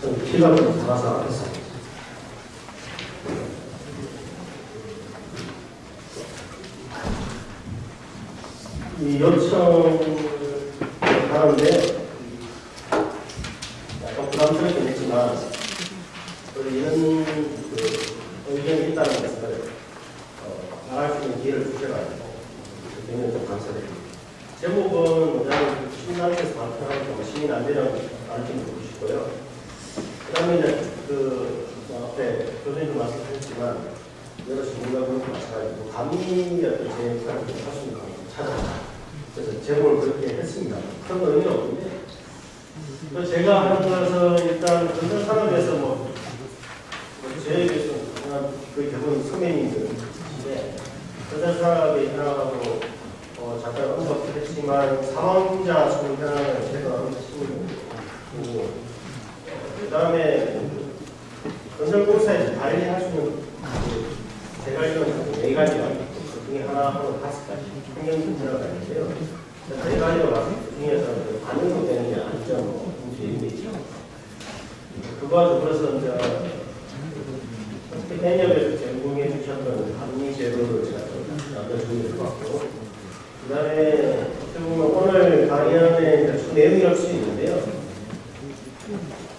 좀 키가 좀 달아서 하겠습니다. 이 요청을 하는데 약간 부담스럽긴 했지만 이런 의견이 있다는 것을 말할 수 있는 기회를 주셔가지고 굉장히 좀 감사드립니다. 제목은 뭐냐면 시민단체에서 발표하는 시민 안전을 가르치는 것이고요. 그 다음에 이제 앞에 교수님도 말씀하셨지만 여러 전문가분들 마찬가지고 감리의 어떤 제 역할을 할 수 있는 방법을 찾아라. 그래서 제목을 그렇게 했습니다. 큰 의미는 없는데 제가 하는 것은 일단 건설 산업에서 저에게서는 거의 대부분 선배님들인데 건설 산업의 현황하고 잠깐 언급을 했지만 사망자 수 현황을 제가 신경 쓰고 그 다음에 건설공사에서 관리할 수 있는 제가 알기로는 4가지가 그 중에 하나하고 5가지 환경 들어가 있는데요. 4가지로 봤을 때 그 중에서 반영도 되는 게 아니죠. 문제인데요. 그거 그래서 이제 현역에서 제공해 주셨던 감리 제도를 제가 남겨주는 것 같고 그 다음에 어떻게 보면 오늘 강연의 주 내용이랄 수 있는데요.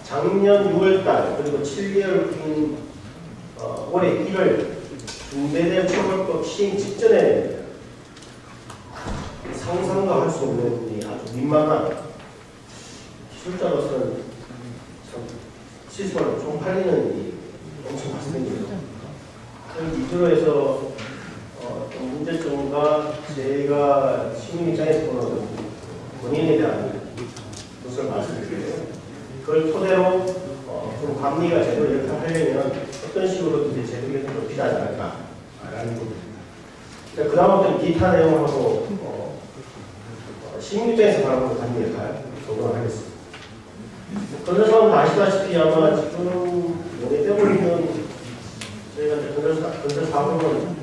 작년 6월달 그리고 7개월 올해 1월 중대재해 처벌법 시행 직전에 상상도 할 수 없는 아주 민망한 기술자로서는 참 시스템을 총팔리는 일이 엄청 발생입니다. 이 위주로 해서 문제점과 제가 시민 입장에서 보는 본인에 대한 것을 말씀드리고요. 그걸 토대로 좀 감리가 제대로 이렇게 하려면 어떤 식으로 이제 제도 개선이 필요하지 않을까라는 부분입니다. 그 다음부터는 기타 내용하고 시민 입장에서 바라보는 감리 역할 적용을 하겠습니다. 건설사업은 아시다시피 아마 지금 연예 때문이면 저희가 건설사업은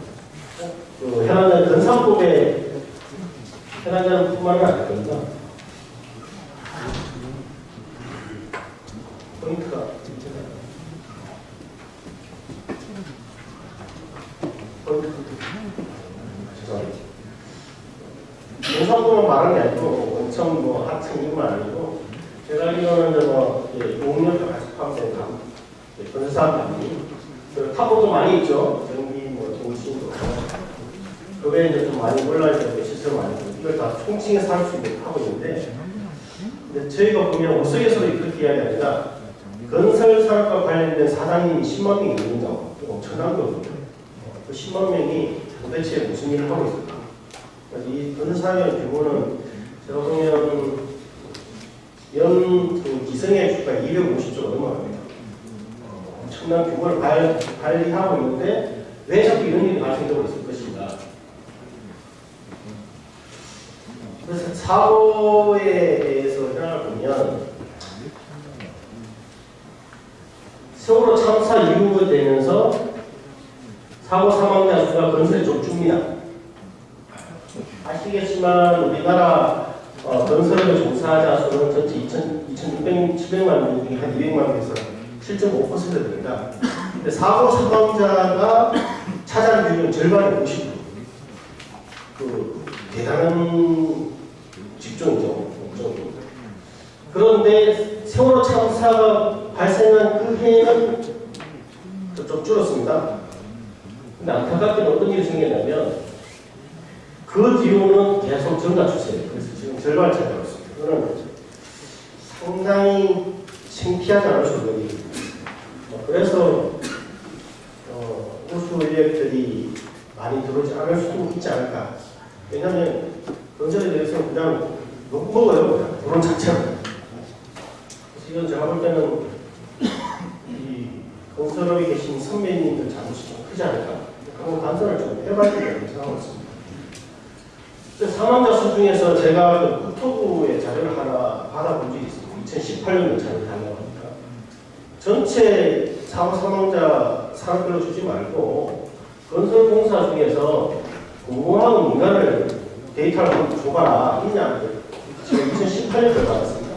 현안은 건설법에 해당되는 뿐만은 아니거든요. 포인트가 죄송합니다. 건설법만 말하는 게 아니고 엄청 하층 이만 아니고 제가 알기로는 용역과 같이 포함된 건설사업 감리 타법도 많이 있죠. 전기, 통신, 그 외에 이제 좀 많이 올라있는 시스템 많이 있고 이걸 다 총칭해서 할 수 있는 하고 있는데 근데 저희가 보면 우석에서도 그렇게 이야기합니다. 건설 산업과 관련된 사장님이 10만 명이 있는다고 엄청난 거거든요. 그 10만 명이 도대체 무슨 일을 하고 있을까? 이 건설 규모는 제가 보면 연 기성의 주가 250조 넘어갑니다. 엄청난 규모를 관리하고 있는데 왜 자꾸 이런 일이 발생되고 있을 것인가? 그래서 사고에 대해서 현황을 보면 세월호 참사 이후가 되면서 사고 사망자 수가 건설에 좀 줍니다. 아시겠지만 우리나라 건설을 종사자 수는 전체 2,600만 명 중에 한 200만 명에서 7.5% 됩니다. 근데 사고 사망자가 차지하는 비율은 절반이 50%. 대단한 직종이죠. 그런데 세월호 참사가 발생한 그 해에는 좀 줄었습니다. 근데 안타깝게는 어떤 일이 생겼냐면 그 뒤로는 계속 증가 추세예요. 그래서 지금 절반을 차지하고 있습니다. 이거는 상당히 창피하지 않을 수 없는 일입니다. 그래서 우수 인력들이 많이 들어오지 않을 수도 있지 않을까. 왜냐하면 건설에 대해서는 그냥 욕먹어요. 그냥 그런 자체로. 그래서 이건 제가 볼 때는 이 건설업에 계신 선배님들 잘못이 좀 크지 않을까. 그런 간섭을 좀 해봐야 된다고 생각하고 있습니다. 사망자 수 중에서 제가 국토부의 자료를 하나 받아본 적이 있습니다. 2018년 자료를 달라고 하니까 전체 사고 사망자 산업별로 주지 말고 건설공사 중에서 공공하고 민간을 데이터를 한번 줘봐라. 있냐? 제가 2018년을 받았습니다.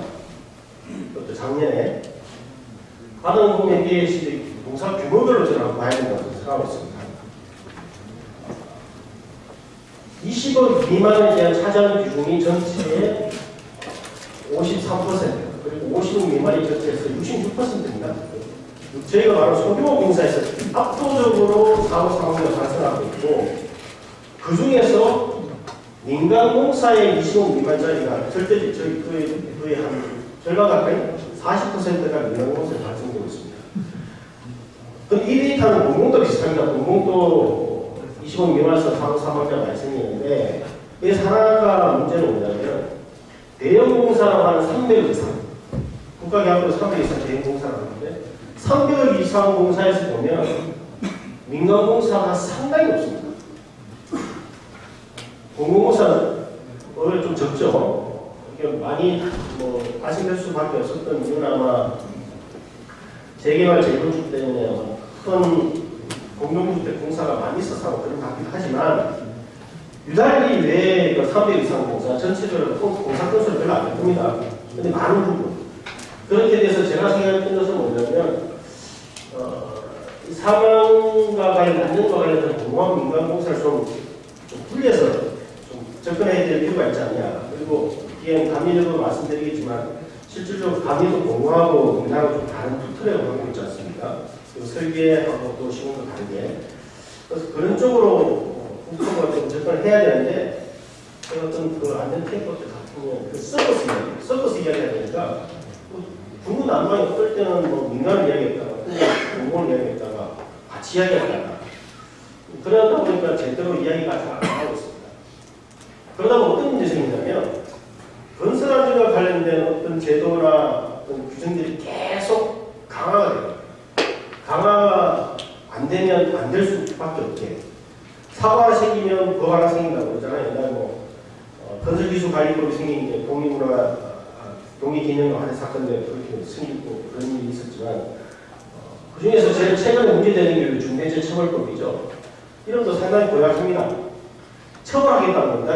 그것도 작년에. 하는 부분에 대해서 공사 규모별로 저는 한번 봐야 된다고 생각하고 있습니다. 20억 미만에 대한 차지하는 비중이 전체의 53%, 그리고 50억 미만이 전체에서 66%입니다. 저희가 말하는 소규모 공사에서 압도적으로 사고 상황이 발생하고 있고, 그 중에서 민간 공사의 20억 미만짜리가 절대 거의 한 절반 가까이 40%가 민간 공사에 발생되고 있습니다. 이 데이터는 공공도 비슷합니다. 공공도 20억 미만에서 사고 사망자가 발생했는데, 그래서 하나가 문제는 뭐냐면 대형 공사라고 하는 300억 이상, 국가계약으로 300억 이상 대형 공사라고 하는데 300억 이상 공사에서 보면 민간 공사가 상당히 없습니다. 공공공사는 원래 좀 적죠. 이게 많이 발생될 수밖에 없었던 이유는 아마 재개발 재건축 때문에 아마 큰 공동주택 공사가 많이 있어서 그런 것 같기도 하지만, 유달리 왜 300 이상 공사 전체적으로 공사 건수는 별로 안 될 겁니다. 근데 많은 부분. 그렇게 돼서 제가 생각했던 것은 뭐냐면, 사망과 관련, 안전과 관련된 공무원 민간 공사를 좀 분리해서 좀 접근해야 될 필요가 있지 않냐. 그리고 뒤에 감리적으로 말씀드리겠지만, 실질적으로 감리도 공무하고 민하고 좀 다른 두 틀에 가고 있지 않습니까? 설계하고 또 시공도 다르게. 그래서 그런 쪽으로 국토가 좀 접근을 해야 되는데, 어떤 그 안전 테이크업 같은 그 서커스 이야기가 되니까, 중구난방이 어떨 때는 민간을 이야기했다가, 공공을 이야기했다가, 같이 이야기했다가, 그러다 보니까 제대로 이야기가 잘 안 나오고 있습니다. 그러다 보면 어떤 문제가 생기냐면, 건설안전과 관련된 어떤 제도나 어떤 규정들이 계속 강화가 돼요. 강화가 안 되면 안 될 수밖에 없게. 사고 하나 생기면 법 하나 생긴다고 그러잖아요. 옛날에 건설기술관리법이 생긴 게 동의기념 하는 사건들 그렇게 생기고 그런 일이 있었지만, 그 중에서 제일 최근에 문제되는 게 중대재해처벌법이죠. 이름도 상당히 고약합니다. 처벌하겠다는 겁니다.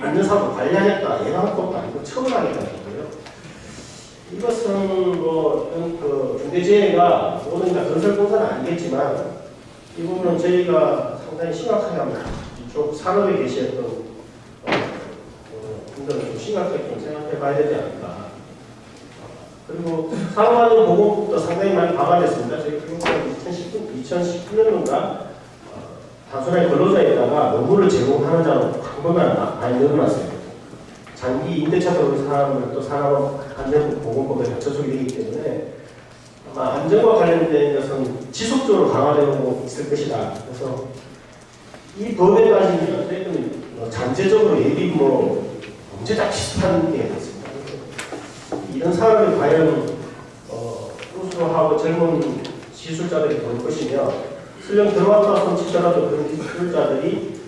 안전사고 관리하겠다, 예방법도 아니고 처벌하겠다는 거고요. 이것은 중대재해가 모든 건설공사는 아니겠지만, 이 부분은 저희가 상당히 심각하게 합니다. 이쪽 산업에 계시던 분들은 좀 심각하게 좀 생각해 봐야 되지 않을까. 그리고 산업안전보건법도 상당히 많이 강화됐습니다. 저희 교육부는 2019년인가 단순하게 근로자에다가 노무를 제공하는 자로 방법을 많이 늘어났어요. 장기 임대차 들어온 사람을 또 산업안전보건법에 맞춰주게 되기 때문에 아마 안전과 관련된 것은 지속적으로 강화되고 있을 것이다. 그래서 이 법에 따지면 어쨌든 잠재적으로 예비 범죄자 비슷한 게 있습니다. 이런 사람이 과연 우수하고 젊은 기술자들이 볼 것이며, 설령 들어왔다 손치더라도 그런 기술자들이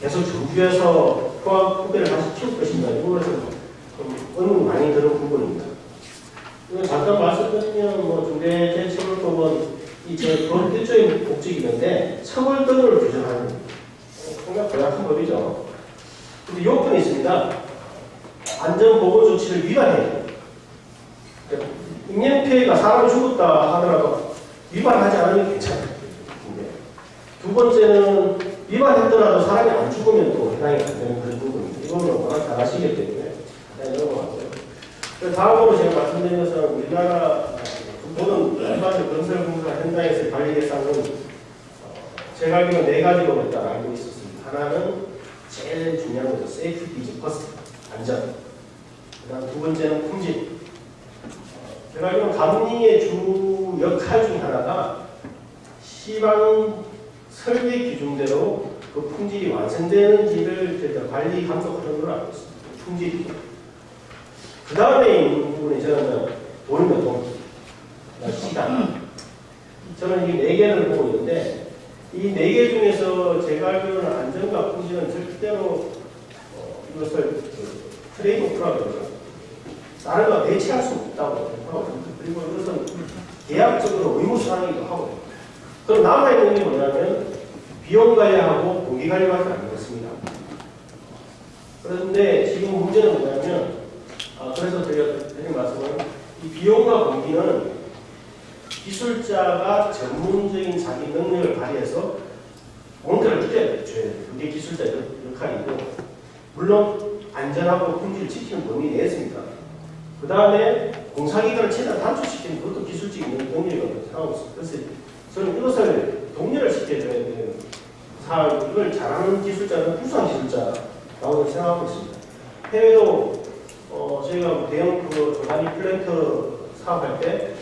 계속 정주에서 후배를 다시 키울 것인가, 이거에서 의문이 많이 드는 부분입니다. 잠깐 말씀드리면 중대재해처벌법은 법 1조의 목적이 있는데 처벌 등을 규정하는 상당히 고약한 법이죠. 근데 요건이 있습니다. 안전보건조치를 위반해요. 인명피해가 사람이 죽었다 하더라도 위반하지 않으면 괜찮아요. 두 번째는 위반했더라도 사람이 안 죽으면 또 해당이 안 되는 그런 부분입니다. 이거는 워낙 잘 아시기 때문에 넘어갔고요. 다음으로 제가 말씀드린 것은 우리나라 모든 일반적 건설공사 현장에서의 관리 대상은 제가 알기로는 4가지로 일단 알고 있었습니다. 하나는 제일 중요한 거죠. 세이프티 이즈 퍼스트, 안전. 그다음 두 번째는 품질. 제가 알기로는 감리의 주 역할 중 하나가 시방 설계 기준대로 그 품질이 완성되는지를 관리 감독하는 걸 알고 있습니다. 품질이죠. 그 다음에 있는 부분이 저는 돈입니다. 돈. 시간. 저는 이 4개를 보고 있는데, 이 4개 중에서 제가 알기로는 안전과 품질은 절대로 이것을 트레이드 오프라고 그러죠. 다른 거와 대체할 수 없다고 생각하거든요. 그리고 이것은 계약적으로 의무사항이기도 하고요. 그럼 남아있는 게 뭐냐면 비용 관리하고 공기 관리밖에 안 되겠습니다. 그런데 지금 문제는 뭐냐면, 그래서 제가 드린 말씀은 이 비용과 공기는 기술자가 전문적인 자기 능력을 발휘해서 뭔가를 줘야 돼요. 그게 기술자의 역할이고, 물론 안전하고 품질을 지키는 범위 내에서입니다. 그 다음에 공사기간을 최대한 단축시키는 그것도 기술적인 능력이라고 생각하고 있습니다. 그래서 저는 이것을 독려를 시켜줘야 되는 이걸 잘하는 기술자는 우수한 기술자라고 생각하고 있습니다. 해외도 저희가 대형 조단위 플랜트 사업할 때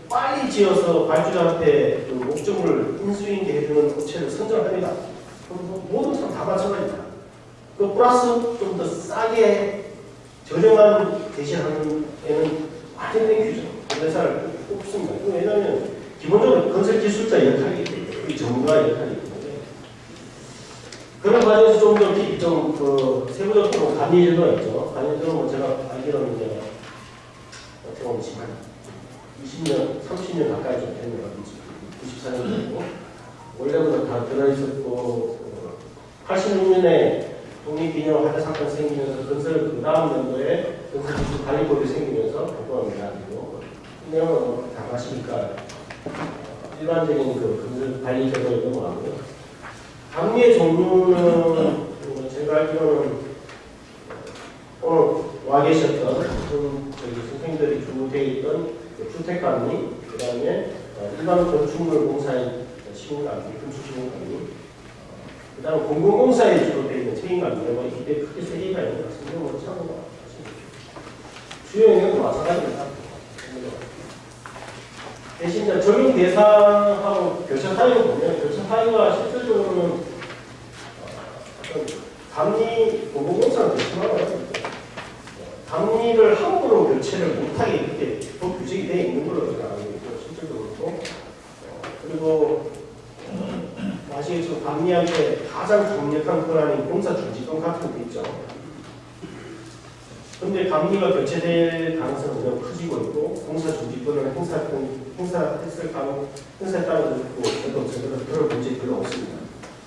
빨리 지어서 발주자한테 그 목적물을 인수인계 해주는 업체를 선정합니다. 모든 사람 다 마찬가지입니다. 그 플러스 좀 더 싸게 저렴한 대시하는 데는 완전 땡큐죠. 그 회사를 뽑습니다. 왜냐하면 기본적으로 건설 기술자 역할이기 때문에, 우리 전문가 역할이기 때문에. 그런 과정에서 좀 세부적으로 관리제도가 있죠. 관리제도는 제가 알기로는 이제 어떻게 보면 20년, 30년 가까이 좀 됐네요. 94년 정도. 원래부터 다 들어있었고, 86년에 독립기념 화재 사건 생기면서 건설 그 다음 연도에 건설기술 관리법이 생기면서 발표합니다. 그리고 내용은 다 아시니까 일반적인 그 건설 관리 제도에 넘어가고요. 감리의 종류는 제가 알기로는 오늘 와 계셨던 선생님들이 주되어 있던 주택감리, 그 다음에 일반 건축물 공사의 시공감리, 건축시공감리, 그 다음 공공공사에 주로 되어 있는 책임감리가 이때 크게 세 개가 있는 것 같습니다. 뭐 참고로 주요 영역도 마찬가지입니다. 대신 이제 적용 대상하고 결정 사유를 보면 결정 사유가 실질적으로는 감리 공공공사는 대충하고요. 감리를 함부로 교체를 못하게 이렇게 법 규정이 되어 있는 걸로 알고 있고 실질적으로 그렇고 그리고 아시겠지만 감리한테 가장 강력한 권한이 공사 중지권 같은 게 있죠. 그런데 감리가 교체될 가능성은 매우 커지고 있고 공사 중지권을 행사했을 가능 행사에 따라 듣고 제대로 들어볼 문제 별로 없습니다.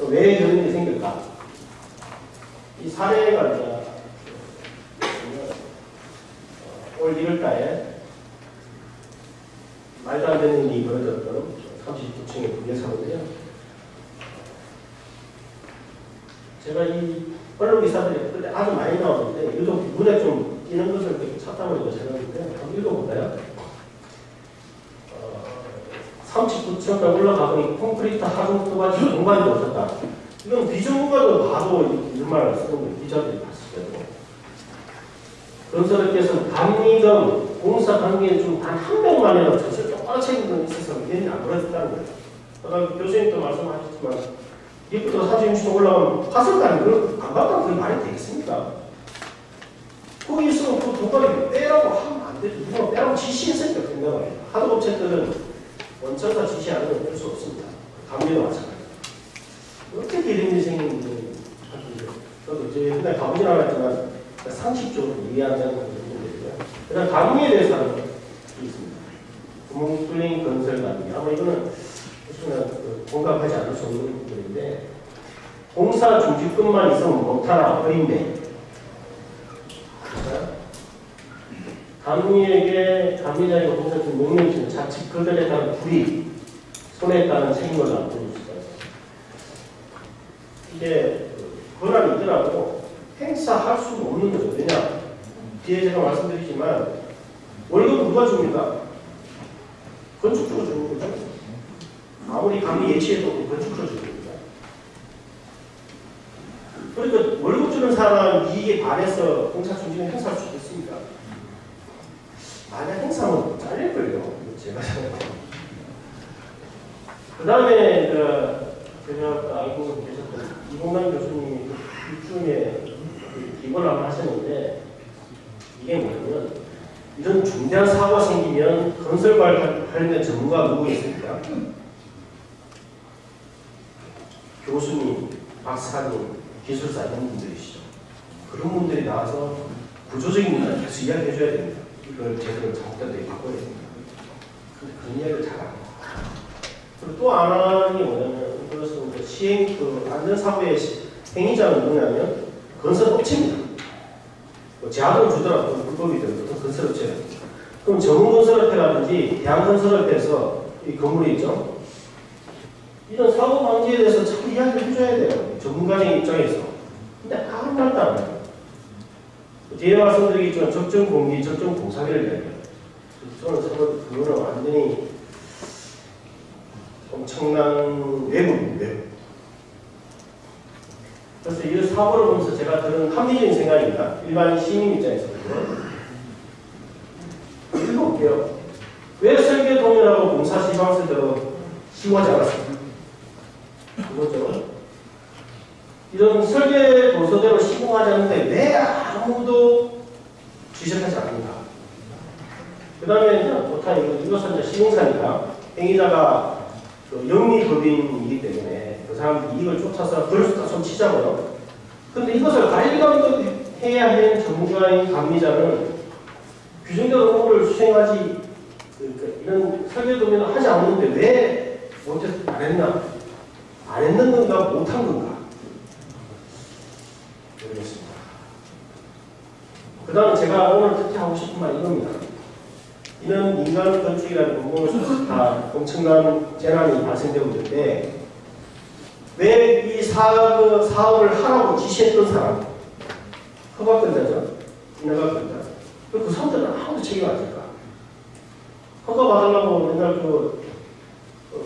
왜 그런 일이 생길까? 이 사례가 이제 올 1월달에 말도 안 되는 일이 벌어졌던 39층의 부계사고인데요. 제가 이 언론 기사들이 그때 아주 많이 나오는데 유독 눈에 좀 띄는 것을 찾다 보니까 제가 한번 읽어볼까요? 39층까지 올라가 보니 콘크리트 하중 토바지 공간이 없었다. 이건 비전문가도 봐도 이런 말을 쓰는 거예요. 기자들이 봤을 때도. 건설업계에서는 감리금 공사 관계에 좀 단 한 명만이라도 전체 똑바로 책임이 있어서 일이 안 벌어졌다는 거예요. 아까 교수님도 말씀하셨지만 이부터 36층 올라가면 화석가는 걸 안 받다면 그게 말이 되겠습니까? 거기 있으면 그 도박이 빼라고 하면 안 되죠. 누가 빼라고 지시했으니까 된단 말이에요. 하도업체들은 원천사 지시 안 하면 뺄 수 없습니다. 감리도 마찬가지입니다. 어떻게 이런 일이 생기는지 저도 이제 맨날 가보진 않았지만 상식적으로 이해한다는 부분들이고요. 그다음 감리에 대해서 하는 게 있습니다. 구멍 뚫린 건설 감리. 아마 이거는 공감하지 않을 수 없는 부분인데 공사 중지권만 있으면 못하나 허인데 감리에게 감리자의 공사 중 명령이 주는 자칫 그들에 따른 불이익, 손해에 따른 책임을 안고 있습니다. 이게 권한이 있더라도 행사할 수 없는 거죠. 왜냐? 뒤에 제가 말씀드리지만 월급 누가 줍니까? 건축주가 주는 거죠. 아무리 감리 예치해도 건축주가 주는 겁니다. 그러니까 월급 주는 사람 이익에 반해서 공사 중지는 행사할 수 있습니까? 만약 행사하면 잘릴걸요. 제가 생각해요. 그 다음에 제가 알고 계셨던 이봉남 교수님이 일종의 기본을 한번 하셨는데 이게 뭐냐면 이런 중대한 사고가 생기면 건설 관련 전문가 누구 있습니까? 교수님, 박사님, 기술사 이런 분들이시죠. 그런 분들이 나와서 구조적인 문제를 계속 이야기해 줘야 됩니다. 이걸 제대로 잘못되게 바꿔야 됩니다. 그런 이야기를 잘합니다. 그리고 또 하나는 뭐냐면 그것은 시행 안전사고의 행위자는 누구냐면 건설업체입니다. 제한을 주더라도 불법이 되는 건설업체예요. 그럼 전문건설업회라든지 대한건설업회에서 이 건물이 있죠. 이런 사고 방지에 대해서 참 이야기를 해줘야 돼요. 전문가적인 입장에서. 근데 아무 말도 안 해요. 뒤에 말씀드리겠지만 적정 공기, 적정 공사비를 내요. 저는 그거는 완전히 엄청난 외국입니다. 그래서 이 사고를 보면서 제가 들은 합리적인 생각입니다. 일반 시민 입장에서는요. 읽어볼게요. 왜 설계 동의하고 공사 시방세대로 시공하지 않았습니까? 그거죠. 이런 설계 도서대로 시공하지 않는데 왜 아무도 지적하지 않는가? 그 다음에 이것은 시공사니까 행위자가 영리법인이기 때문에 그 사람 이익을 쫓아서 그럴 수 있다 손 치자고요. 그런데 이것을 관리감독 해야 하는 전문가인 감리자는 규정대로 업무를 수행하지 이런 설계 도면을 하지 않는데 왜 안 했나? 안 했는 건가? 못한 건가? 모르겠습니다. 그 다음 제가 오늘 특히 하고 싶은 말 이겁니다. 이는 민간 건축이라는 부분에서 다 엄청난 재난이 발생되고 있는데 왜 이 사업을 하라고 지시했던 사람 허가권자죠. 인허가권자. 그 사람들은 아무도 책임 안 질까? 허가 받으려고 맨날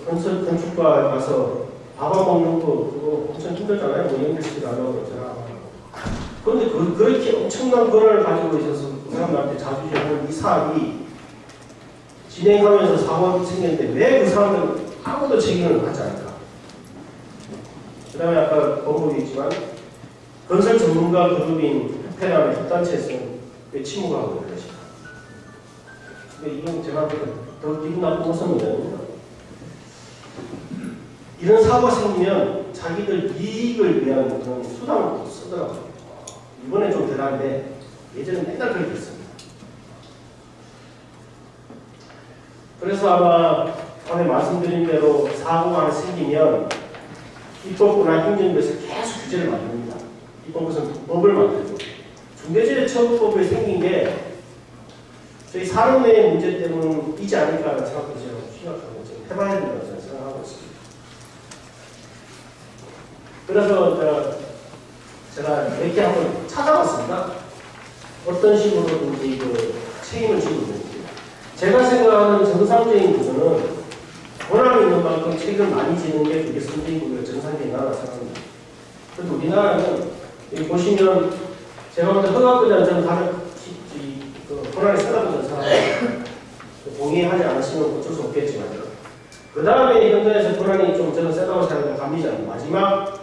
건축과에 가서 밥안 먹는 거 그거 엄청 힘들잖아요. 뭐 연결시키지 않으려고 그러잖아. 그런데 그렇게 엄청난 권한을 가지고 있어서 그 사람들한테 자주지하는 이 사업이 진행하면서 사고가 생겼는데 왜 그 사람들은 아무도 책임을 하지 않을까? 그 다음에 아까 언급이 있지만 건설 전문가 그룹인 협회라는 협단체에서는 왜 침묵하고 있는 것인가? 근데 이건 제가 더 기분 나쁜 것은 뭐냐면 이런 사고가 생기면 자기들 이익을 위한 그런 수단을 쓰더라고요. 이번에 좀 대단한데 예전에 맨날 그렇게 했습니다. 그래서 아마 전에 말씀드린 대로 사고가 하나 생기면 입법부나 행정부에서 계속 규제를 만듭니다. 입법부에서는 법을 만들고 중대재해처벌법이 생긴 게 저희 산업내의 문제 때문이지 않을까라는 생각도 제가 심각하고 좀 해봐야 된다고 저는 생각하고 있습니다. 그래서 제가 이렇게 한번 찾아봤습니다. 어떤 식으로든지 책임을 지고 있는지. 제가 생각하는 정상적인 구조는 권한이 있는 만큼 책임을 많이 지는 게 그게 선진국의 정상적인 나라라고 생각합니다. 그런데 우리나라는 여기 보시면 제가 먼저 허가권자는 저는 다른 권한이 세다고 저는 동의하지 않으시면 어쩔 수 없겠지만 그 다음에 현장에서 권한이 좀 저는 세다고 생각하는 감리자는 마지막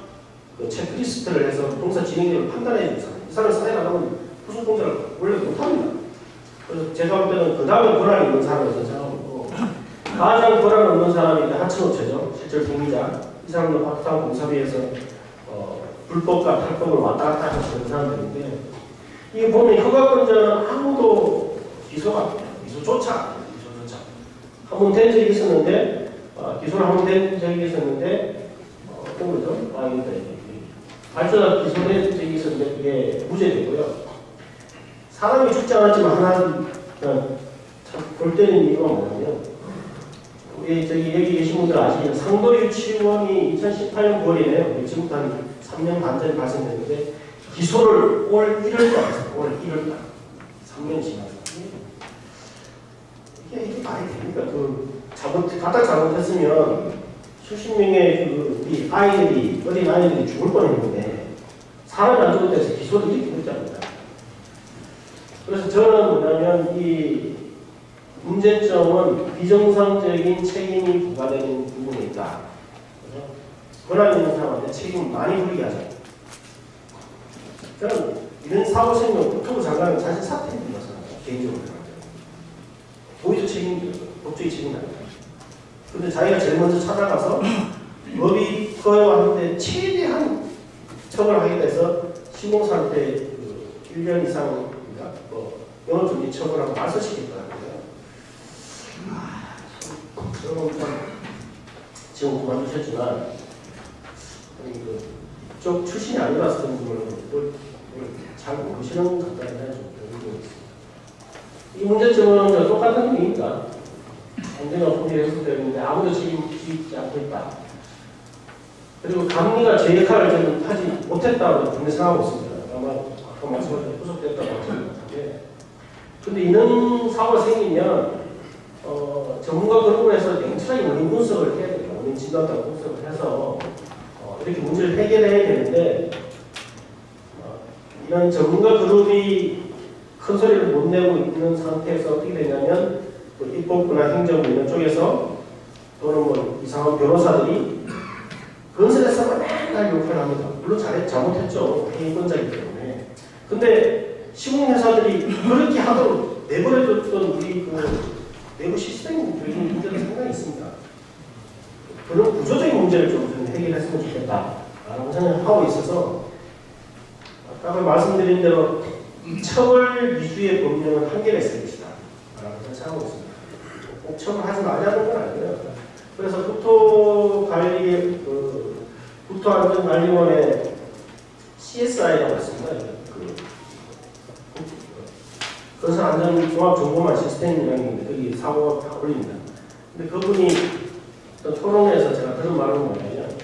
체크리스트를 해서 공사 진행률을 판단해 주는 사람. 이 사람이 사회가 나면 무슨 공사를 원래 못합니다. 그래서 제가 볼 때는 그 다음에 권한이 있는 사람이라고 생각하고 가장 권한 없는 사람이 하청업체죠. 실질 공리자. 이 사람도 파트타운 공사비에서 불법과 탈법을 왔다 갔다 해서 그런 사람들인데 이게 보면 허가권자는 아무도 기소가 기소조차 한번 된 적이 있었는데 기소를 한번 된 적이 있었는데 어떤 거죠? 발전한 기소된 적이 있었는데 그게 무죄되고요. 사람이 죽지 않았지만 하나 참 볼 때는 이유가 뭐냐면 우리 여기 계신 분들 아시는 상도 유치원이 2018년 9월이네요. 지금부터 한 3년 반 전에 발생됐는데 기소를 올 1월달 했어요. 올 1월달 3년 지나서 이게 말이 됩니까? 가딱 잘못했으면 수십 명의 이 아이들이 어린 아이들이 죽을 뻔했는데 사람이 안 죽을 때서 기소를 이렇게 그렇지 않습니다. 그래서 저는 뭐냐면 이 문제점은 비정상적인 책임이 부과되는 부분에 있다. 권한 있는 사람한테 책임을 많이 물리게 하죠. 저는 이런 사고 생기면 국토부 장관은 자신 사퇴해드리고 생각해요. 개인적으로 생각해요. 도의적 책임이죠. 법적인 책임이 아닙니다. 근데 자기가 제일 먼저 찾아가서 법이 그거한테 최대한 처벌하게 돼서 시공사한테 1년 이상 영업정지 처벌하고 말소시켰더라고요. 저는 지금 그만두셨지만 그쪽 출신이 아니라서 그런 걸 잘 모르시는 것 같다는 좀 느끼고 있습니다. 이 문제점은 똑같은 의미입니다. 안정화 공개를 해석되는데 아무도 책임지지 않고 있다. 그리고 감리가 제 역할을 좀 하지 못했다고 분명히 생각하고 있습니다. 아마 아까 말씀하신 후속됐다고 하셨는데, 근데 이런 사고가 생기면 전문가 그룹을 해서 냉철하게 원인 분석을 해야 돼요. 원인 진단과 분석을 해서 이렇게 문제를 해결해야 되는데 이런 전문가 그룹이 큰 소리를 못 내고 있는 상태에서 어떻게 되냐면 입법부나 행정부 이런 쪽에서 또는 뭐 이상한 변호사들이 건설에서 맨날 욕을 합니다. 물론 잘못했죠. 해임권자이기 때문에. 근데 시공회사들이 그렇게 하도록 내버려뒀던 우리 그 내부 시스템적인 문제도 상당히 있습니다. 그런 구조적인 문제를 좀 해결했으면 좋겠다라고 생각하고 있어서 아까 말씀드린 대로 처벌 위주의 법령은 한계가 있을 것이다 라고 생각하고 있습니다. 꼭 처벌하지 말자는 건 아니고요. 그래서 국토관리, 국토안전관리원의 CSI라고 했습니다. 건설안전종합정보망 시스템이라는 게 거기 사고가 다 올립니다. 근데 그분이 토론회에서 제가 그런 말을 뭐냐면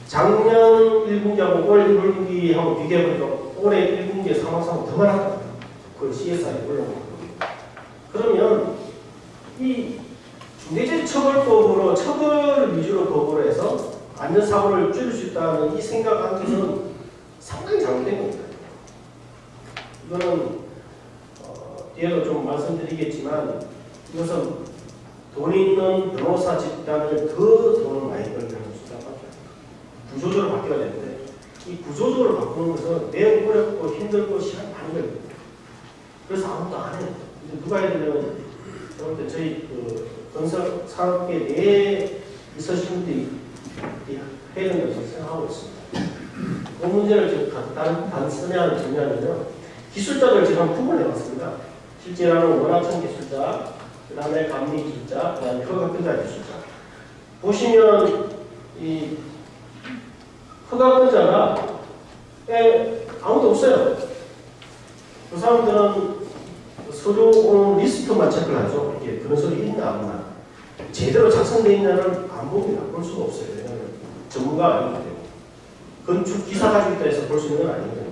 작년 1분기하고 올 1분기하고 비교해보니까 올해 1분기에 사망사고 더 많았다. 그 CSI에 올라온 겁니다. 그러면 이 중대재해처벌법으로 처벌 위주로 법으로 해서 안전사고를 줄일 수 있다는 이 생각한 것은 상당히 잘못된 겁니다. 이거는 뒤에도 좀 말씀드리겠지만 이것은 돈 있는 변호사 집단을 더 돈을 많이 벌게 하는 수단밖에 없습니다. 구조적으로 바뀌어야 되는데 이 구조적으로 바꾸는 것은 매우 어렵고 힘들고 시간이 많이 걸립니다. 그래서 아무도 안 해요. 근데 누가 해야 되냐면 저희 그 건설 산업계 내에 있으신 분들이 해야 된다고 생각하고 있습니다. 그 문제를 지금 단순하게 정리하면요. 기술자들 지금 한 품을 내봤습니다. 실제로는 원화청 기술자, 그 다음에 감리 기술자, 그 다음에 허가권자 기술자. 보시면 이 허가권자가 아무도 없어요. 그 사람들은 서류 리스트만 체크를 하죠. 이게 그런 소리 있나 없나. 제대로 작성되어 있냐는 안 봅니다. 볼 수가 없어요. 왜냐하면 전문가가 아니기 때문에. 건축 기사 가지고 있다 해서 볼 수 있는 건 아니거든요.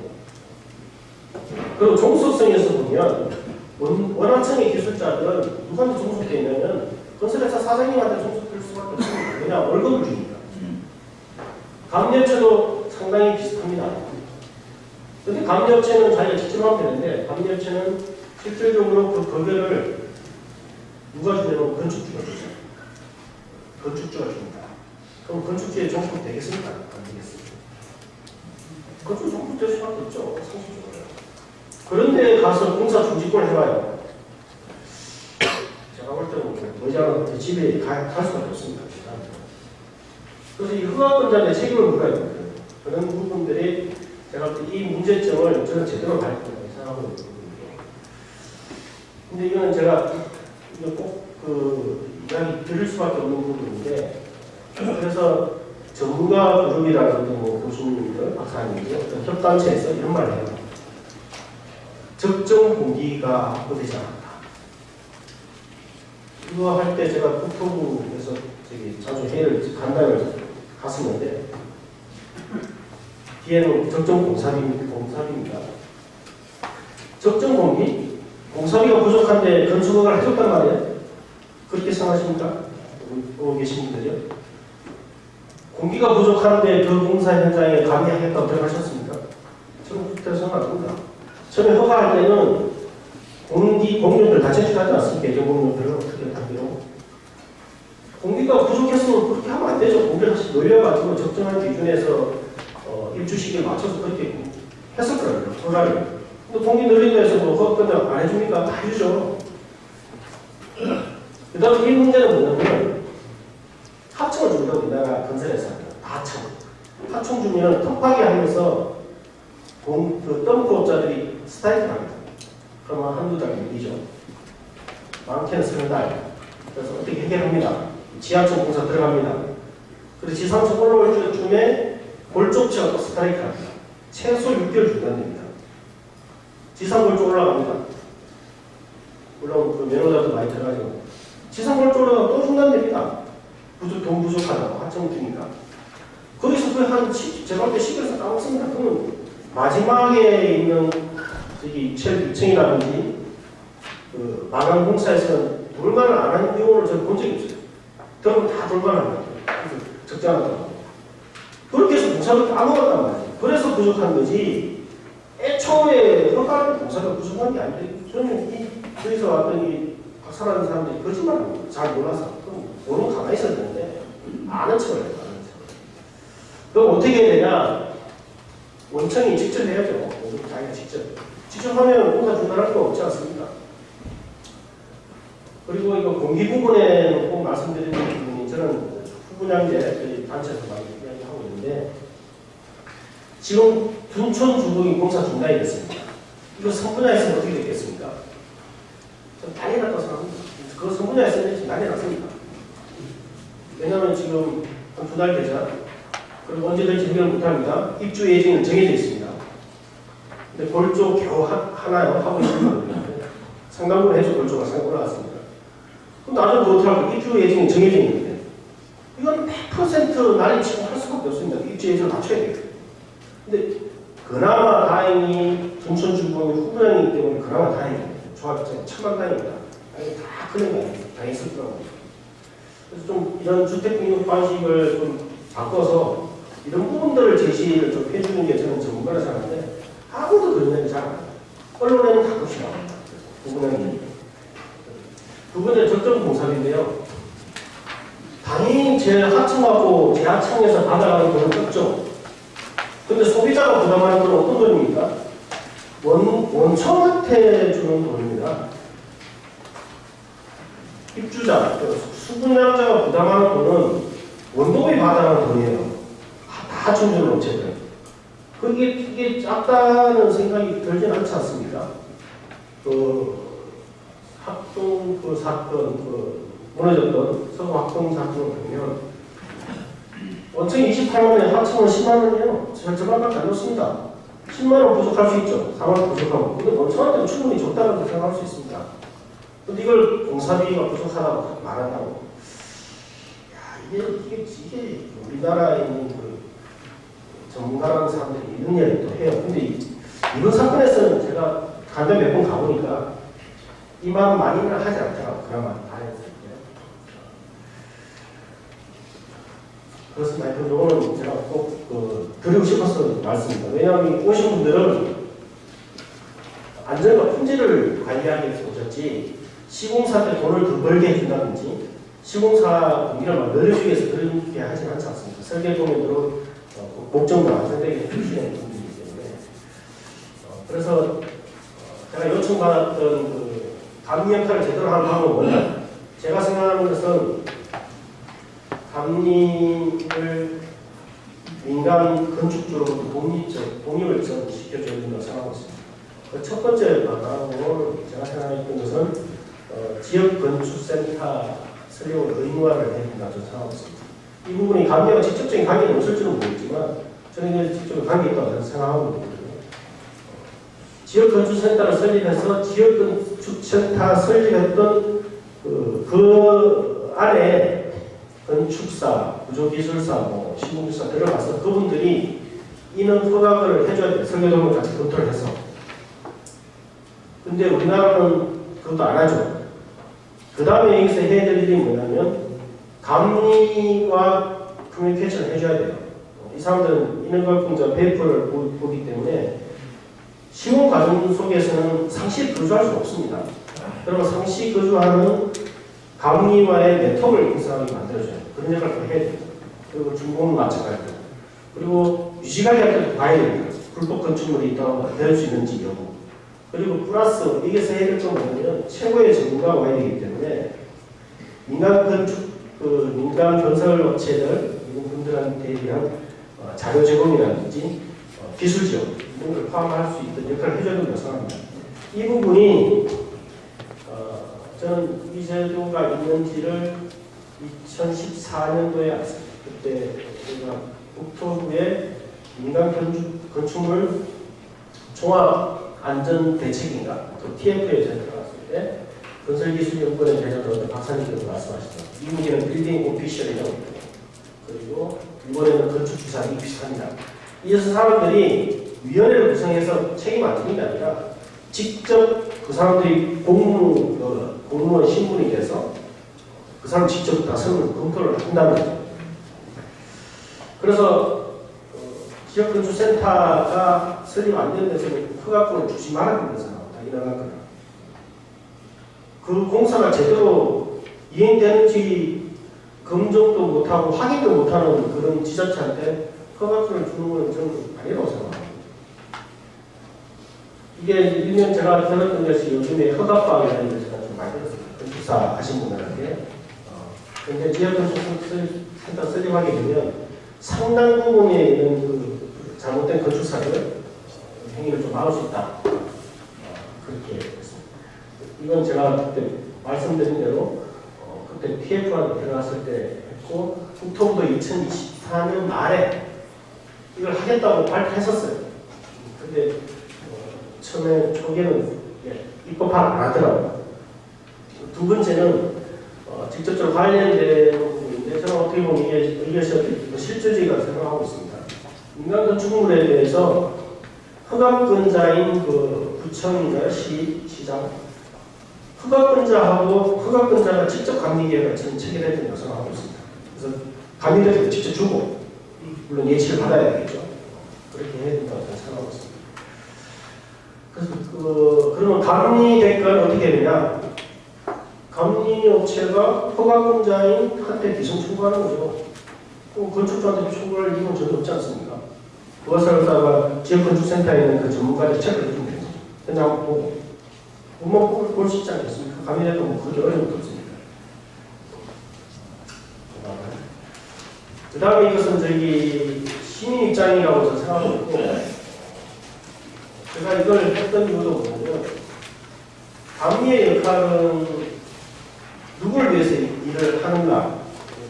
그리고 종속성에서 보면 원화청의 기술자들은 누구한테 종속되어 있냐면 건설회사 사장님한테 종속될 수밖에 없습니다. 그냥 월급을 줍니다. 감리업체도 상당히 비슷합니다. 근데 감리업체는 자기가 직접 하면 되는데 감리업체는 실질적으로 그 급여를 누가 주냐면 건축주가 주죠. 건축주가 줍니다. 그럼 건축주에 종속 되겠습니까? 안 되겠습니다. 건축 종속 될 수밖에 없죠. 상식적으로. 그런데 가서 공사 중지권을 해봐요. 제가 볼 때는 의자는 집에 갈 수밖에 없습니다. 그래서 이 허가권자의 책임을 물어야 됩니다. 그런 부분들이 제가 이 문제점을 저는 제대로 밝혔다고 생각하고 있는 부분이에요. 근데 이거는 제가 꼭 이야기 드릴 수밖에 없는 부분인데, 그래서 전문가 그룹이라든지 교수님들, 박사님들, 협단체에서 이런 말을 해요. 적정 공기가 확보되지 않았다. 이거 할 때 제가 국토부에서 자주 회의를 간담을 갔었는데 뒤에는 적정 공사비입니다. 적정 공기? 공사비가 부족한데 건축허가를 해줬단 말이에요. 그렇게 생각하십니까? 보고 계신 분들이요. 공기가 부족한데 그 공사 현장에 감리하겠다고 들어가셨습니까? 저는 그렇게 생각합니다. 처음에 허가할 때는 공기 공룡들 다 제출하지 않습니까? 예전 공룡들을 어떻게 하기로. 공기가 부족했으면 그렇게 하면 안 되죠. 공기를 다시 늘려가지고 적정한 기준에서 일주 시기에 맞춰서 그렇게 했을 거예요. 허가를. 근데 공기 늘린 데서 뭐 허가 안 해줍니까? 다 해주죠. 그 다음에 이 문제는 뭐냐면 하청을 줍니다. 우리나라 건설회사 하청. 하청 주면 턱파기 하면서 그 덤프업자들이 스타일을 합니다. 그러면 한두 달 밀리죠. 많게는 3달. 그래서 어떻게 해결합니다. 지하철 공사 들어갑니다. 그리고 지상층 올라올 때쯤에 골족지가 또 스트라이크 합니다. 최소 6개월 중단됩니다. 지상골조 올라갑니다. 물론 그 면허자도 많이 들어가지고 지상골조로가 또 중단됩니다. 돈 부족하다고 하청 중이니까. 거기서 거의 한 10, 제가 볼 때 10에서 까먹습니다. 그러면 마지막에 있는 저기 첼 2층이라든지 그 마감공사에서는 돌만을 안 하는 경우를 저는 본 적이 없어요. 그러면 다 돌만을 합니다. 그래서 적장하다고. 그렇게 해서 공사를 까먹었단 말이에요. 그래서 부족한 거지. 애초에 허가하는 공사가 부족한 게 아닌데 저는 저기서 왔던 이 박사라는 사람들이 거짓말을 잘 몰라서 그럼 모르고 가만히 있어야 되는데 아는 척을 해요. 그럼 어떻게 해야 되냐? 원청이 직접 해야죠. 자기가 직접 하면 공사 중단할 거 없지 않습니까? 그리고 이거 공기 부분에 꼭 말씀드리는 부분이 저는 후분양제 저희 단체에서 많이 이야기하고 있는데 지금 둔촌 주거기 공사 중단이 됐습니다. 이거 선분야에서는 어떻게 됐겠습니까? 좀 난리 났다고 생각합니다. 그 선분야에서는 지금 난리 났습니다. 왜냐하면 지금 한 2달 되죠. 그리고 언제든지 해결 못합니다. 입주 예정은 정해져 있습니다. 근데 골조 겨우 하나요? 하고 있는 거거든요. 상당부를 해서 골조가 상당히 올라갔습니다. 그럼 나중에 못하고 입주 예정이 정해져 있는데 이건 100% 난리치고 할 수밖에 없습니다. 입주 예정을 맞춰야 돼요. 근데 그나마 다행히 둔촌주공이 후분양이기 때문에 그나마 다행입니다. 조합자가 천만 다행입니다. 아니 다 그런 거 당했을 거라고. 그래서 좀 이런 주택공유 방식을 좀 바꿔서 이런 부분들을 제시를 좀 해주는 게 저는 전문가라 생각하는데 아무도 그런 얘기 잘 안 해요. 언론에는 가끔씩 나옵니다. 부분양이. 두 번째 적정 공사비인데요. 당연히 제 하청하고 제 하청에서 받아가는 돈은 적죠. 근데 소비자가 부담하는 건 어떤 돈입니까? 원청한테 주는 돈입니다. 입주자, 수분양자가 부담하는 돈은 원동이 받아가는 돈이에요. 다 충전을 어쨌든. 그게 작다는 생각이 들진 않지 않습니까? 학동 사건, 무너졌던 서구 학동 사건을 보면 원청이 28만원에 하청은 10만원이에요. 절반밖에 안 줬습니다. 10만원 부족할 수 있죠. 4만원 부족하고. 근데 원청한테는 충분히 줬다고 생각할 수 있습니다. 근데 이걸 공사비가 부족하다고 말한다고. 이게 우리나라에 있는 그 전문가라는 사람들이 이런 이야기를 또 해요. 근데 이번 사건에서는 제가 간접 몇 번 가보니까 이 마음 많이는 하지 않더라고요. 그나마 다행했을 때. 그렇습니다. 이거는 제가 꼭 드리고 싶어서 말씀입니다. 왜냐하면 오신 분들은 안전과 품질을 관리하기 위해서 오셨지 시공사 때 돈을 더 벌게 해준다든지 시공사 분기를 막 늘려주기 위해서 그렇게 하진 않지 않습니까? 설계공인으로 목적도 완성되게 해주시는 분들이기 때문에 그래서 제가 요청받았던 그 감리 역할을 제대로 하는 방법은 뭐냐? 제가 생각하는 것은 감리를 민간 건축주로부터 독립을 시켜줘야 된다고 생각하고 있습니다. 그 첫 번째 방법은 제가 생각했던 것은 지역건축센터 설립을 의무화를 해야 된다고 생각하고 있습니다. 이 부분이 감리와 직접적인 관계는 없을지는 모르겠지만 저는 직접적인 관계가 있다고 생각하고 있거든요. 지역건축센터를 설립해서 지역건축센터 설립했던 그 안에 건축사, 구조기술사, 시공기술사 들어가서 그분들이 인원 허락을 해줘야 돼요. 설계도를 같이 검토를 해서. 근데 우리나라는 그것도 안 하죠. 그 다음에 여기서 해야 될 일이 뭐냐면 감리와 커뮤니케이션을 해줘야 돼요. 이 사람들은 인허가공사 페이퍼를 보기 때문에 시공 과정 속에서는 상시 거주할 수 없습니다. 그러면 상시 거주하는 감리와의 네트워크를 이 사람이 만들어줘요. 그런 역할을 해야 됩니다. 그리고 준공은 마찬가지고. 그리고 유지관리할 때도 봐야 됩니다. 불법 건축물이 있다고 될 수 있는지 여부. 그리고 플러스 여기서 해야 될 건 뭐냐면 최고의 전문가가 와야 되기 때문에 민간 건설 업체들 이런 분들한테 대한 자료 제공이라든지 기술 지원 이런 걸 포함할 수 있던 역할을 해줘야 된다고 생각합니다. 이 부분이 저는 이 제도가 있는지를 2014년도에 알았습니다. 그때 우리가 국토부의 민간 건축물 종합 안전대책인가 TF에 제가 들어갔을 때 건설기술연구원에 대해서 박사님께서 말씀하시죠. 미국에는 빌딩 오피셜이라고 있고, 그리고 일본에는 건축기사이 비슷합니다. 이래서 사람들이 위원회를 구성해서 책임 안 지는 게 아니라 직접 그 사람들이 공무원 신분이 돼서 그 사람 직접 다 서로 검토를 한다는 거죠. 그래서 지역건축센터가 설립 안 된 데서는 허가권을 주지 말아야 되는 다 일어났거든요. 그 공사가 제대로 이행되는지 검증도 못하고 확인도 못하는 그런 지자체한테 허가권을 주는 건 저는 아니라고 생각합니다. 이게 일명 제가 들었던 것이 요즘에 허가방이라는 걸 제가 좀 많이 들었습니다. 건축사 하신 분들한테. 근데 지역건축센터 설립하게 되면 상당 부분에 있는 그 잘못된 건축사를 행위를 좀 막을 수 있다. 그렇게 했습니다. 이건 제가 그때 말씀드린 대로 그때 TF가 들어갔을 때 했고 국토부도 2024년 말에 이걸 하겠다고 발표했었어요. 근데 처음에 초기에는 입법화 안 하더라고요. 두 번째는 직접적으로 관련된 부분인데 저는 어떻게 보면 이것이 실질적이라고 생각하고 있습니다. 민간 건축물에 대해서 허가권자인 그 구청이나 시장 허가권자가 직접 감리계획을 저는 체결해야 된다고 생각하고 있습니다. 그래서 감리계획을 직접 주고 물론 예치를 받아야 되겠죠. 그렇게 해야 된다고 생각하고 있습니다. 그래서 그러면 감리계획은 어떻게 되냐? 감리업체가 허가권자인 한테 비송 청구하는 거죠. 건축주한테 청구할 이유는 전혀 없지 않습니까? 그것을 갖다가 지역건축센터에 있는 그 전문가들이 체크를 해주면 되죠. 그냥 보고 몸만 볼 수 있지 않겠습니까? 감리계획은 뭐 그렇게 어려운 것도 없습니다. 그 다음에 이것은 저기 시민 입장이라고 저는 생각하고 있고, 제가 이걸 했던 이유도 뭐냐면, 감리의 역할은 누구를 위해서 일을 하는가?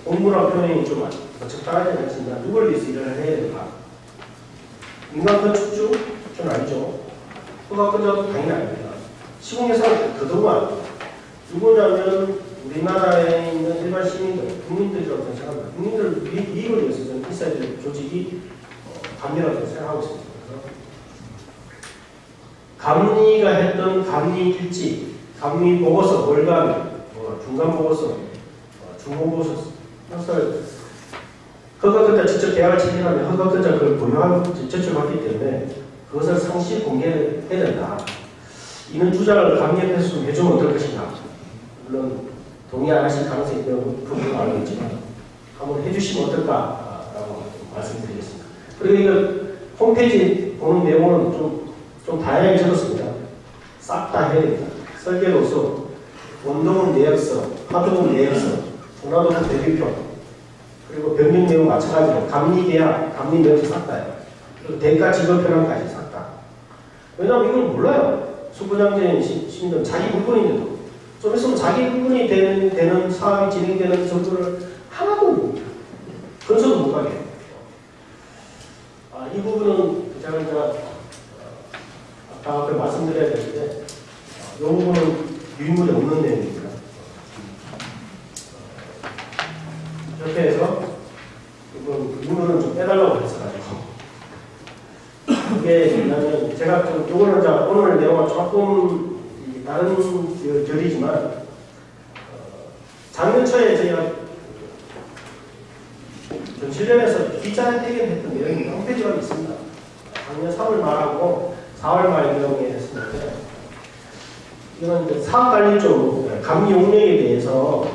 공무라는 표현이 좀 적당하지 않습니다. 누구를 위해서 일을 해야 되는가? 민간 건축주? 저는 아니죠. 허가권자도 당연히 아닙니다. 시공회사는 더더욱 누구냐면 우리나라에 있는 일반 시민들, 국민들이라고 생각합니다. 국민들 이익을 위해서 저는 있어야 될 조직이 감리라고 생각하고 있습니다. 그래서 감리가 했던 감리 일지, 감리 보고서, 월간, 중간 보고서, 중간 보고서, 그것을 허가권자 직접 계약을 체결하면 허가권자 그걸 보유하고 제출받기 때문에 그것을 상시 공개해야 된다. 이런 주장을 감리협회에서 좀 해주면 어떨 것인가. 물론 동의 안 하실 가능성이 있는 부분은 알고 있지만 한번 해주시면 어떨까라고 말씀드리겠습니다. 그리고 이거 홈페이지 보는 내용은 좀 다양하게 적었습니다. 싹 다 해야 됩니다. 설계도서, 원동은 내역서, 하동은 내역서, 전화도는 대비표, 그리고 병력 내용 마찬가지로 감리계약, 감리 내역서 싹 다요. 그리고 대가 지급표랑까지 싹 다. 왜냐하면 이걸 몰라요. 수부장제인 시민들은 자기 물건인데도 좀 있으면 자기 물건이 되는 사업이 진행되는 정보를 하나도 못 건설도 못 가게 해요. 이 부분은 제가 아까 앞에 말씀드려야 되는데 이 부분은 유인물이 없는 내용입니다. 협회에서 이건 유인물은 좀 빼달라고 했어가지고 이게 뭐냐면 제가 좀 요거는 오늘 내용은 조금 다른 결이지만 작년 초에 저희가 전실련에서 기자회견했던 내용이 홈페이지가 있습니다. 작년 3월 말하고 4월 말 내용에 했었는데 이건 이제 사업관리적 감리 용역에 대해서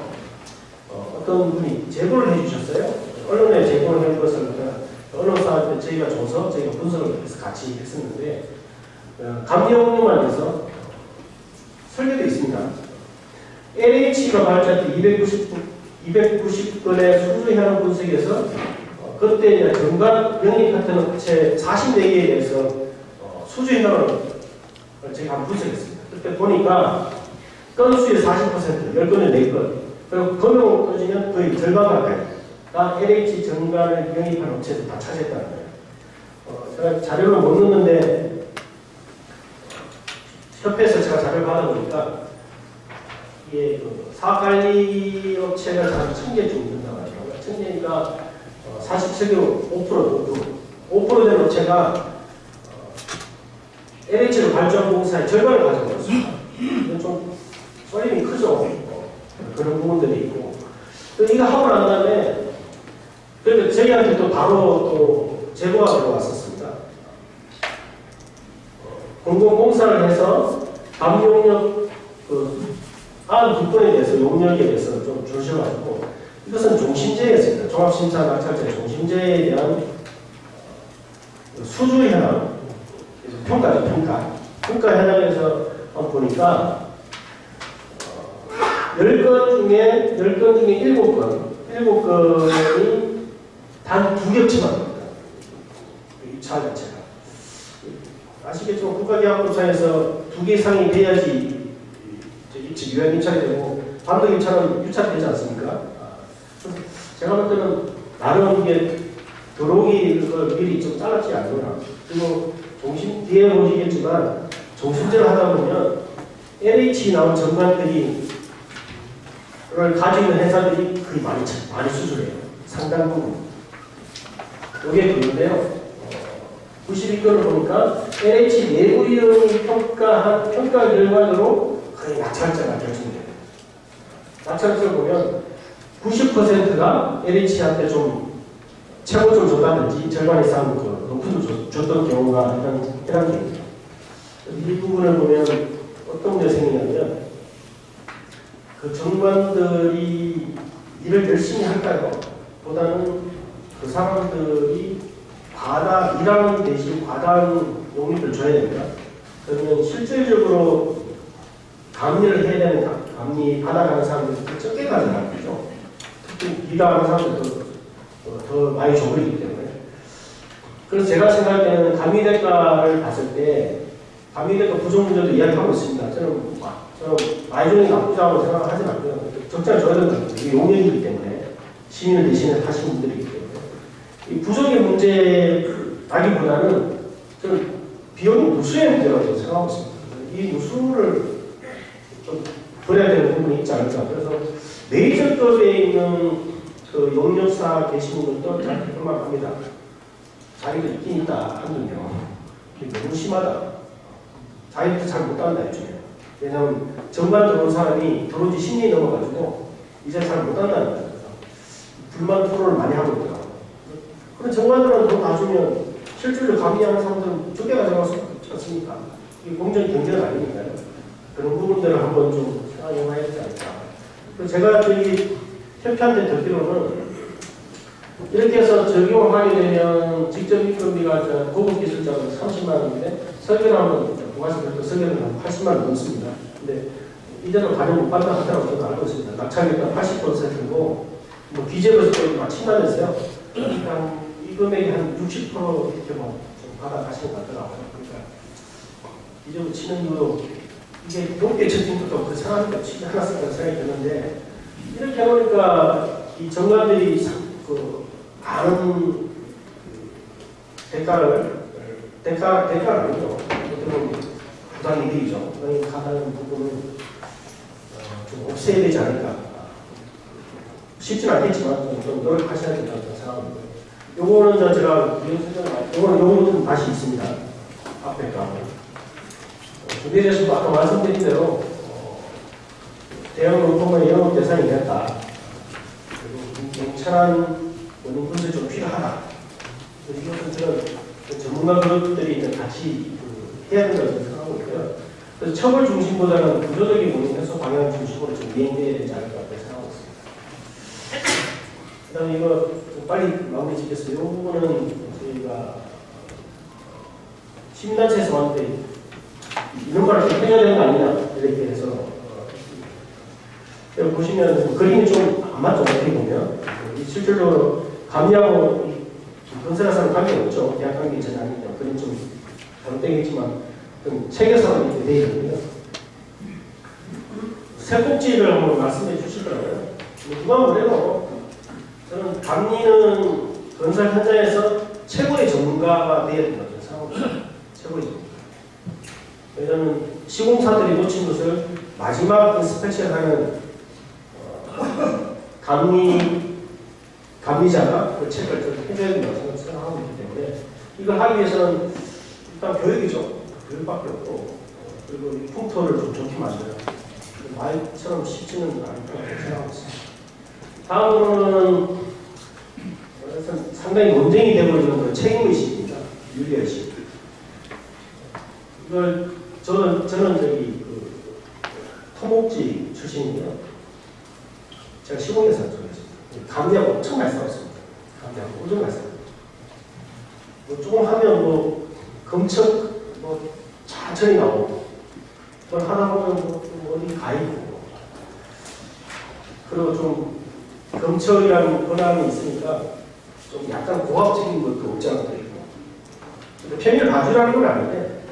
어떤 분이 제보를 해주셨어요. 언론에 제보를 한 것을 언론사한테 저희가 줘서 저희가 분석을 해서 같이 했었는데 감리 용역만 해서 설계도 있습니다. LH가 발표할 때 290건의 수주 현황 분석에서 그때 정관 영입 같은 업체 44개에 대해서 수주 현황을 제가 한번 분석했습니다. 그때 보니까 건수의 40%, 10건에 4건, 그리고 금액으로 따지면 거의 절반 가까이가 LH 정관을 영입한 업체에서 다 차지했다는 거예요. 제가 자료를 못 넣는데 협회에서 제가 자료를 받아보니까 이게 그 사업관리 업체가 한 1000개 정도 된다고 하더라고요. 1000개니까 47개 5% 된 업체가 LH를 발전 공사의 절반을 가지고 있습니다. 이건 좀 쏠림이 크죠. 그런 부분들이 있고. 이거 하고 난 다음에 그래서 저희한테 또 바로 또 제보가 들어왔었습니다. 공공공사를 해서 감용역 그 92건에 대해서 용역에 대해서 좀 주셔가지고 이것은 종심제였습니다. 종합심사 낙찰제 종심제에 대한 수주 현황 평가죠. 평가 현황에서 보니까 10건 중에 7건이 단 2겹치만 합니다. 이 차 자체가. 아시겠지만 국가계약법상에서 2개 이상이 돼야지 유행 입찰이 되고 반도 입찰은 유찰되지 않습니까? 제가 볼 때는 나름 이게 들어오기를 미리 좀 잘랐지 않느냐. 그리고 뒤에 보시겠지만 종심제를 하다 보면 LH 나온 전관들이 가지고 있는 회사들이 거의 많이 수주해요. 상당 부분. 이게 그런데요. 92건을 보니까 LH 내부위원이 평가 결과로 거의 낙찰자가 결정돼요. 낙찰자를 보면 90%가 LH한테 좀 최고 좀 줬다든지 절반 이상 높은 좀 줬던 경우가 해당됩니다. 이 부분을 보면 어떤 문제가 생기냐면 그 정관들이 일을 열심히 할까요? 보다는 그 사람들이 일하는 대신 과다한 용역을 줘야 됩니다. 그러면 실질적으로 감리를 해야 되는 감리 받아가는 사람들이 적게 가져가는 거죠. 특히 비가하는 사람들도 더 많이 줘버리기 때문에. 그래서 제가 생각할 때는 감리 대가를 봤을 때 감리 대가 부족 문제도 이야기하고 있습니다. 저는 많이 주는 게 나쁘다고 생각하지 않고요. 적절히 줘야 된다. 이게 용역이기 때문에 시민을 대신해 하시는 분들이기 때문에 이 부족의 문제라기보다는 저는 비용이 누수의 문제라고 생각하고 있습니다. 이 누수를 좀 버려야 되는 부분이 있지 않을까. 그래서 메이저급에 있는 그 용역사 계신 분들도 잘 그만 합니다. 자기도 있긴 있다, 한두 명. 너무 심하다. 자기도 잘 못한다, 요즘에. 왜냐하면 정관 들어온 사람이 들어온 지 10년이 넘어가지고 이제 잘 못한다는 거예요. 불만 토론을 많이 하고 있더라고요. 그럼 정관들은 돈 다 주면 실질로 감리하는 사람들은 적게 가져갈 수 없지 않습니까? 이게 공정 경제가 아니니까요. 그런 부분들을 한번 좀 생각해 봐야 되지 않을까. 그리고 제가 저희 협회한테 듣기로는 이렇게 해서 적용하게 되면 직접 입금비가 고급 기술자는 30만 원인데 설계하면 부가세도 설계는 한 80만 원 넘습니다. 근데 이대로 가령 못 받는 하더라고 저도 알고 있습니다. 낙찰비가 80%고 뭐 기재부에서 맞춘다면서요. 그러니까 이 금액이 한 60% 이렇게 뭐 좀 받아가시는 것 같더라고요. 그러니까 기재부 치는 이유로 이게 높게 쳐진 것도 그 사람이 치지 않았을까 생각이 드는데 이렇게 해보니까 이 정관들이 많은 대가를 아니죠. 어떻게 보면 부당이익이죠. 그러니까 하다는 부분을 좀 없애야 되지 않을까. 쉽지는 않겠지만 좀 노력하셔야 된다고 생각합니다. 요거는 제가 요거는 다시 있습니다. 앞에 거. 준비되셔서 아까 말씀드린 대로 대형 용품의 영업 대상이 됐다. 그리고 괜찮은 원인 분석이 좀 필요하다. 이것은 저는 전문가 그룹들이 같이 해야 된다고 생각하고 있고요. 그래서 처벌 중심보다는 구조적인 원인 해소 방향 중심으로 좀 이행돼야 되지 않을까 생각하고 있습니다. 그 다음에 이거 좀 빨리 마무리 짓겠어요. 이 부분은 저희가 시민단체에서 왔는데 이런 거를 좀 해야 되는 거 아니냐 이렇게 해서 여기 보시면 그림이 좀 안 맞죠. 어떻게 보면 실질적으로 감리하고 건설사는 관계가 없죠. 계약 관계 전혀 아니죠. 그림 좀 잘못되겠지만 책에서는 이렇게 되어 있거든요. 세 꼭지를 한번 말씀해 주시더라고요. 누가 뭐래도 저는 감리는 건설 현장에서 최고의 전문가가 되어야 된다고 생각합니다. 최고의 전문가. 왜냐하면 시공사들이 놓친 것을 마지막 스페셜하는 감리자가 그 책을 좀 해줘야 된다고 생각하고 있기 때문에 이걸 하기 위해서는 일단 교육이죠. 교육밖에 없고 그리고 이 풍토를 좀 좋게 만들어야 말처럼 쉽지는 않다고 생각하고 있습니다. 다음으로는 상당히 논쟁이 되어버리는 그 책임의식입니다. 윤리의식. 이걸 저는 저기 토목지 출신이고요. 제가 시공에서 쪽이었습니다. 감리하고 엄청 많이 싸웠습니다. 감리하고 엄청 많이 싸웠습니다. 뭐 조금 하면 뭐 검척 뭐 천천히 나오고 그걸 하다 보면 뭐 어디 가 있고 그리고 좀 검척이라는 권한이 있으니까 좀 약간 고압적인 것도 없지 않아 있고 편의를 봐주라는 건 아닌데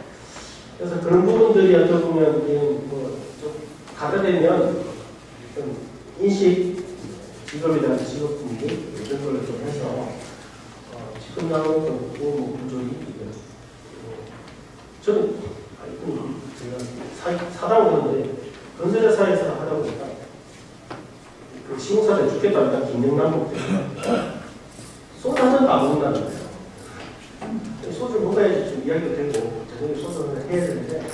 그래서 그런 부분들이 어떻게 보면 뭐좀 가다 되면 좀 인식 직업에 대한 직업 분위기 이런 걸 좀 해서 지금 나오는 뭐 구조이 저는 제가 사당을 하는데 건설회사에서 하다 보니까 그 시공사를 죽겠다 일단 김영남 때문에 소주 한 잔도 안 먹는다는 거예요. 소주를 먹어야지 좀 이야기가 되고 저녁에 소주를 해야 되는데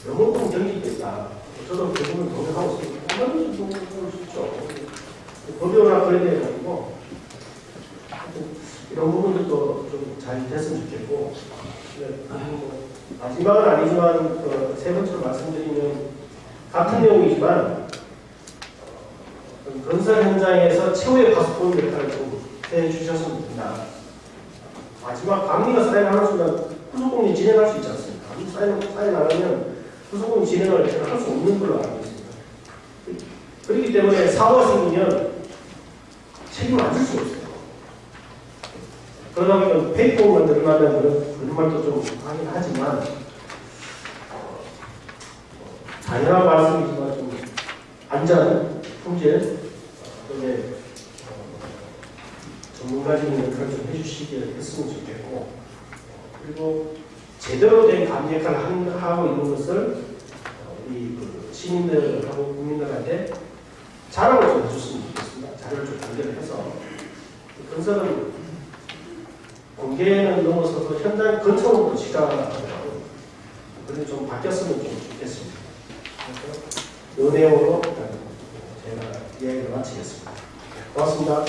너무 좀 경직돼 있다. 저도 그 부분을 동의하고 있습니다. 얼마든지 좀 그럴 수 있죠. 법이나 그래야 돼가지고 이런 부분들도 좀 잘 됐으면 좋겠고 마지막은 아니지만 세 번째로 말씀드리면 같은 내용이지만 건설 현장에서 최후의 파수꾼 역할을 좀 해주셨으면 좋겠다. 마지막 감리가 사인하는 순간 후속공이 진행할 수 있지 않습니까? 사인 안 하면 후속공 진행을 할 수 없는 걸로 알고 있습니다. 그렇기 때문에 사고가 생기면 책임을 안 질 수가 없어요. 그러다 보면 페이퍼만 늘어나면 그런 말도 좀 하긴 하지만 당연한 말씀이지만 좀 안전, 품질, 그다음에 전문가적인 역할을 좀 해주시게 했으면 좋겠고 그리고 제대로 된 감리 역할을 하고 있는 것을 우리 시민들하고 국민들한테 자랑을 좀 해줬으면 좋겠습니다. 자료를 좀 공개를 해서 건설은 공개는 넘어서서 현장 근처로 지가하더라고요. 그런데 좀 바뀌었으면 좀 좋겠습니다. 그래서 이 내용으로 제가 이야기를 마치겠습니다. 고맙습니다.